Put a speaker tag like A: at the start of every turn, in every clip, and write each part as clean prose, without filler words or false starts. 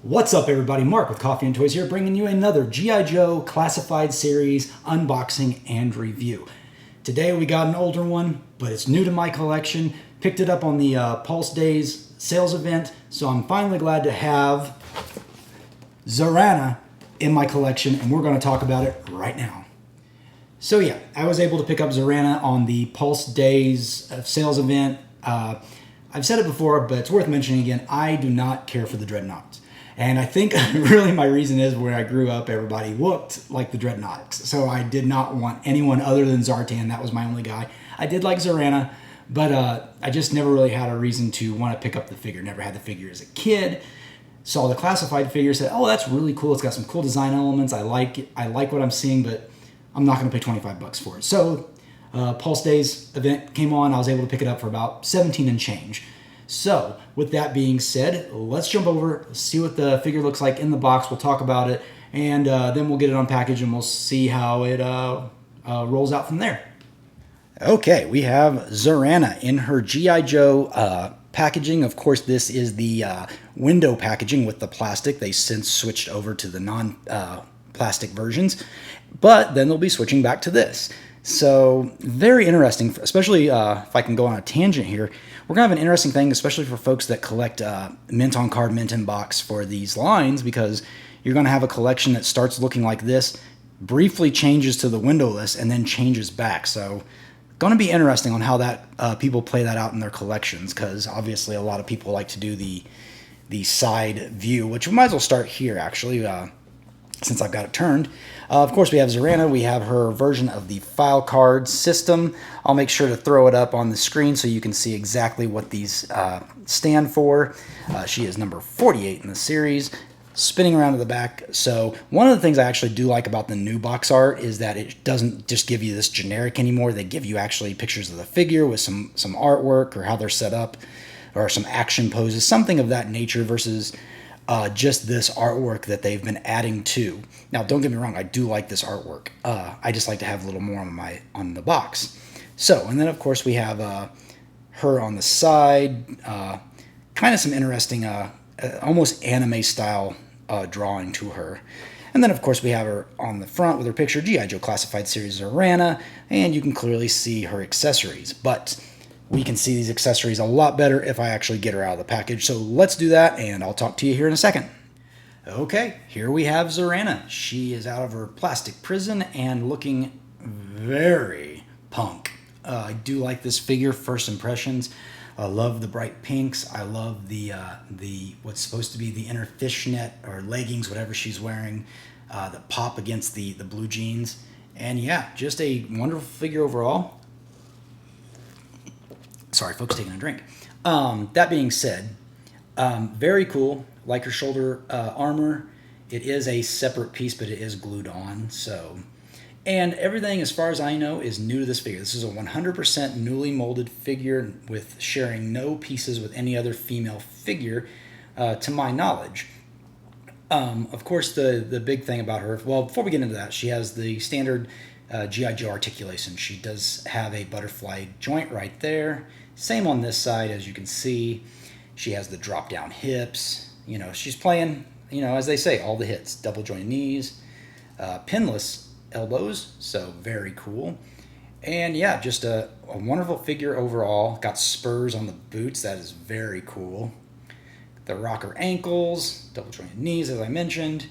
A: What's up, everybody? Mark with Coffee&Toys here, bringing you another G.I. Joe Classified Series unboxing and review. Today we got an older one, but it's new to my collection. Picked it up on the Pulse Days sales event, so I'm finally glad to have Zarana in my collection, and we're going to talk about it right now. So yeah, I was able to pick up Zarana on the Pulse Days sales event. I've said it before, but it's worth mentioning again. I do not care for the Dreadnoks. And I think really my reason is where I grew up, everybody looked like the Dreadnoks. So I did not want anyone other than Zartan. That was my only guy. I did like Zarana, but I just never really had a reason to want to pick up the figure. Never had the figure as a kid. Saw the classified figure, said, oh, that's really cool. It's got some cool design elements. I like it. I like what I'm seeing, but I'm not going to pay 25 bucks for it. So Pulse Days event came on. I was able to pick it up for about 17 and change. So, with that being said, let's jump over, see what the figure looks like in the box. We'll talk about it, and then we'll get it unpackaged, and we'll see how it rolls out from there. Okay, we have Zarana in her G.I. Joe packaging. Of course, this is the window packaging with the plastic. They since switched over to the non-plastic versions, but then they'll be switching back to this. So, very interesting, especially if I can go on a tangent here. We're going to have an interesting thing, especially for folks that collect mint on card, mint in box for these lines, because you're going to have a collection that starts looking like this, briefly changes to the windowless, and then changes back. So, going to be interesting on how that people play that out in their collections, because obviously a lot of people like to do the side view, which we might as well start here, actually, since I've got it turned. Of course, we have Zarana. We have her version of the file card system. I'll make sure to throw it up on the screen so you can see exactly what these stand for. She is number 48 in the series, spinning around to the back. So one of the things I actually do like about the new box art is that it doesn't just give you this generic anymore. They give you actually pictures of the figure with some artwork or how they're set up or some action poses, something of that nature versus just this artwork that they've been adding to. Now, don't get me wrong, I do like this artwork. I just like to have a little more on the box. So, and then of course we have her on the side, kind of some interesting, almost anime style drawing to her. And then of course we have her on the front with her picture, G.I. Joe Classified Series Zarana, and you can clearly see her accessories. But we can see these accessories a lot better if I actually get her out of the package. So let's do that, and I'll talk to you here in a second. Okay, here we have Zarana. She is out of her plastic prison and looking very punk. I do like this figure, first impressions. I love the bright pinks. I love the what's supposed to be the inner fishnet or leggings, whatever she's wearing, that pop against the blue jeans. And yeah, just a wonderful figure overall. Sorry, folks, taking a drink. That being said, very cool. Like her shoulder armor. It is a separate piece, but it is glued on. So, and everything, as far as I know, is new to this figure. This is a 100% newly molded figure with sharing no pieces with any other female figure, to my knowledge. Of course, the big thing about her, well, before we get into that, she has the standard G.I. Joe articulation. She does have a butterfly joint right there. Same on this side, as you can see. She has the drop-down hips. You know, she's playing, you know, as they say, all the hits. Double jointed knees, pinless elbows, so very cool. And yeah, just a wonderful figure overall. Got spurs on the boots. That is very cool. The rocker ankles, double jointed knees, as I mentioned.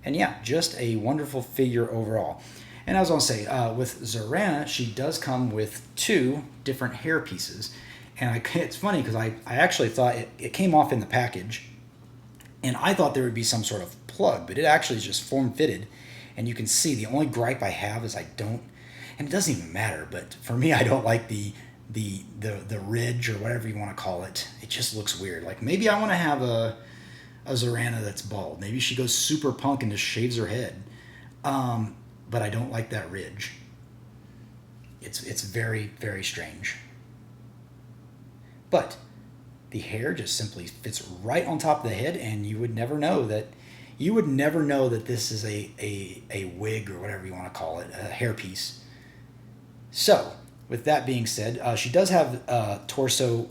A: And yeah, just a wonderful figure overall. And I was going to say, with Zarana, she does come with two different hair pieces. And it's funny because I actually thought it came off in the package. And I thought there would be some sort of plug, but it actually is just form-fitted. And you can see the only gripe I have is I don't, and it doesn't even matter, but for me, I don't like the ridge or whatever you want to call it. It just looks weird. Like maybe I want to have a Zarana that's bald. Maybe she goes super punk and just shaves her head. But I don't like that ridge. It's very, very strange. But the hair just simply fits right on top of the head, and you would never know that this is a wig or whatever you want to call it, a hairpiece. So, with that being said, she does have torso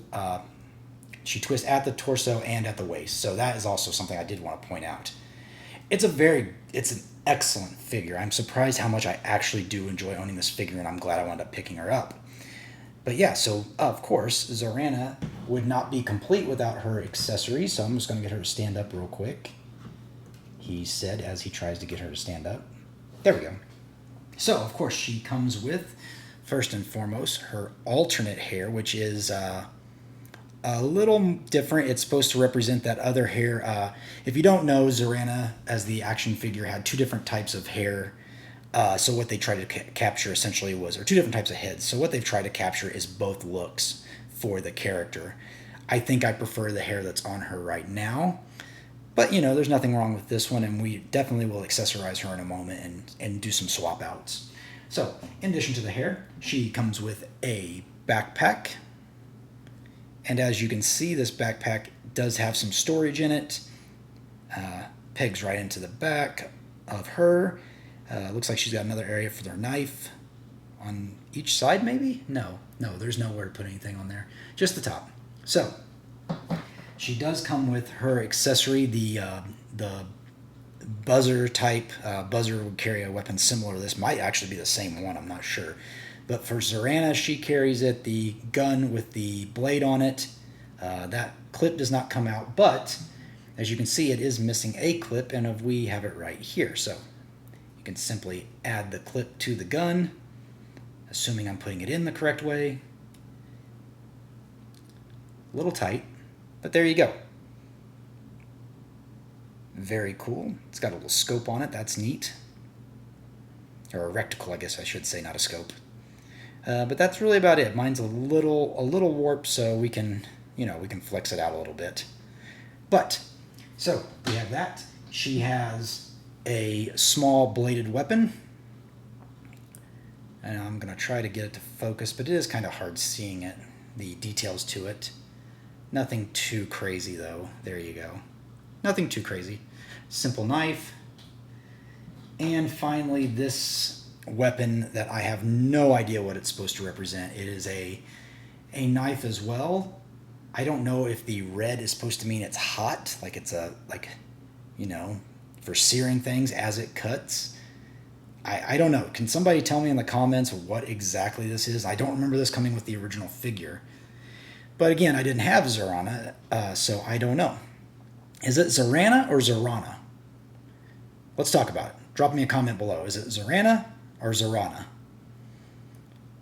A: She twists at the torso and at the waist. So that is also something I did want to point out. It's an excellent figure. I'm surprised how much I actually do enjoy owning this figure, and I'm glad I wound up picking her up. But yeah, so of course, Zarana would not be complete without her accessories, so I'm just going to get her to stand up real quick. He said as he tries to get her to stand up. There we go. So, of course, she comes with, first and foremost, her alternate hair, which is a little different. It's supposed to represent that other hair. If you don't know, Zarana, as the action figure, had two different types of hair. So what they tried to capture essentially was, or two different types of heads. So what they've tried to capture is both looks for the character. I think I prefer the hair that's on her right now. But, you know, there's nothing wrong with this one, and we definitely will accessorize her in a moment and do some swap outs. So, in addition to the hair, she comes with a backpack. And as you can see, this backpack does have some storage in it. Pegs right into the back of her. Looks like she's got another area for their knife on each side, maybe? No, there's nowhere to put anything on there. Just the top. So, she does come with her accessory, the buzzer type. Buzzer would carry a weapon similar to this. Might actually be the same one, I'm not sure. But for Zarana, she carries it, the gun with the blade on it. That clip does not come out, but as you can see, it is missing a clip, and we have it right here. So you can simply add the clip to the gun, assuming I'm putting it in the correct way. A little tight, but there you go. Very cool. It's got a little scope on it. That's neat. Or a reticle, I guess I should say, not a scope. But that's really about it. Mine's a little warped, so we can flex it out a little bit. But so we have that. She has a small bladed weapon, and I'm gonna try to get it to focus, but it is kind of hard seeing it, the details to it. Nothing too crazy though. There you go. Nothing too crazy. Simple knife. And finally, this weapon that I have no idea what it's supposed to represent. It is a knife as well. I don't know if the red is supposed to mean it's hot, like it's for searing things as it cuts. I don't know. Can somebody tell me in the comments what exactly this is? I don't remember this coming with the original figure. But again, I didn't have Zarana, so I don't know. Is it Zarana or Zarana? Let's talk about it. Drop me a comment below. Is it Zarana or Zarana?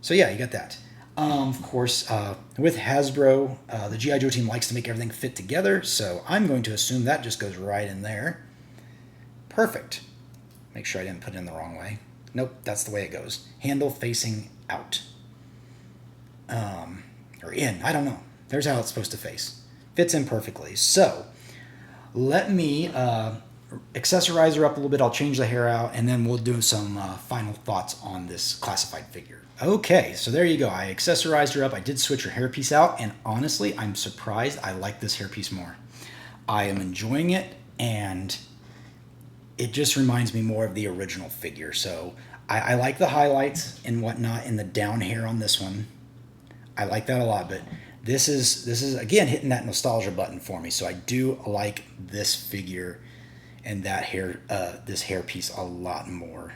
A: So yeah, you got that. Of course, with Hasbro, the G.I. Joe team likes to make everything fit together, so I'm going to assume that just goes right in there. Perfect. Make sure I didn't put it in the wrong way. Nope, that's the way it goes. Handle facing out. Or in, I don't know. There's how it's supposed to face. Fits in perfectly. So, let me accessorize her up a little bit. I'll change the hair out, and then we'll do some final thoughts on this classified figure. Okay, so there you go. I accessorized her up. I did switch her hairpiece out, and honestly, I'm surprised I like this hairpiece more. I am enjoying it, and it just reminds me more of the original figure. So I like the highlights and whatnot in the down hair on this one. I like that a lot, but this is again hitting that nostalgia button for me. So I do like this figure and that hair, this hairpiece a lot more.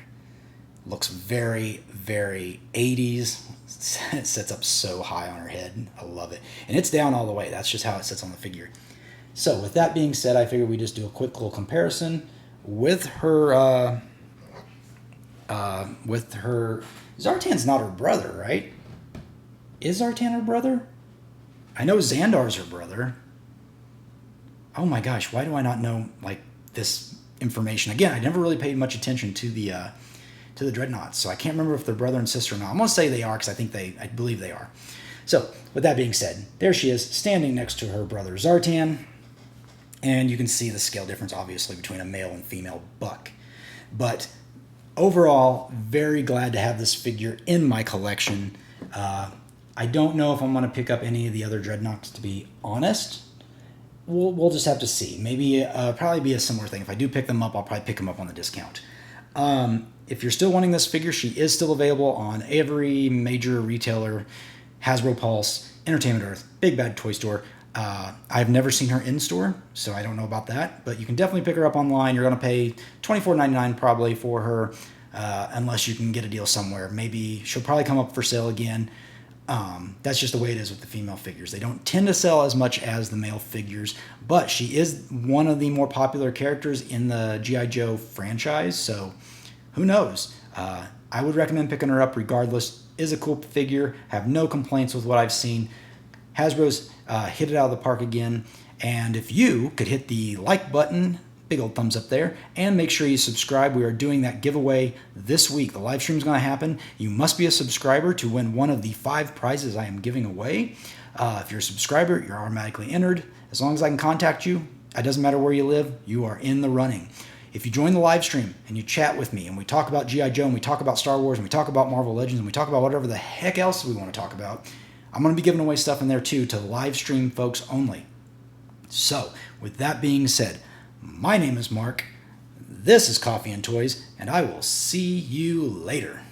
A: Looks very, very 80s. It sets up so high on her head. I love it. And it's down all the way. That's just how it sits on the figure. So with that being said, I figured we just do a quick little comparison with her. Zartan's not her brother, right? Is Zartan her brother? I know Xandar's her brother. Oh my gosh, why do I not know this information? Again, I never really paid much attention to the Dreadnoks, so I can't remember if they're brother and sister or not. I'm gonna say they are because I believe they are. So, with that being said, there she is standing next to her brother Zartan, and you can see the scale difference obviously between a male and female buck. But overall, very glad to have this figure in my collection. I don't know if I'm going to pick up any of the other Dreadnoks, to be honest. We'll just have to see. Maybe probably be a similar thing. If I do pick them up, I'll probably pick them up on the discount. If you're still wanting this figure, she is still available on every major retailer, Hasbro Pulse, Entertainment Earth, Big Bad Toy Store. I've never seen her in store, so I don't know about that. But you can definitely pick her up online. You're going to pay $24.99 probably for her, unless you can get a deal somewhere. Maybe she'll probably come up for sale again. That's just the way it is with the female figures. They don't tend to sell as much as the male figures, but she is one of the more popular characters in the G.I. Joe franchise, so who knows? I would recommend picking her up regardless. Is a cool figure. Have no complaints with what I've seen. Hasbro's hit it out of the park again. And if you could hit the like button, big old thumbs up there, and make sure you subscribe. We are doing that giveaway this week. The live stream is going to happen. You must be a subscriber to win one of the 5 prizes I am giving away. If you're a subscriber, you're automatically entered. As long as I can contact you, it doesn't matter where you live, you are in the running. If you join the live stream and you chat with me and we talk about G.I. Joe and we talk about Star Wars and we talk about Marvel Legends and we talk about whatever the heck else we want to talk about, I'm going to be giving away stuff in there too to live stream folks only. So, with that being said, my name is Mark, this is Coffee and Toys, and I will see you later.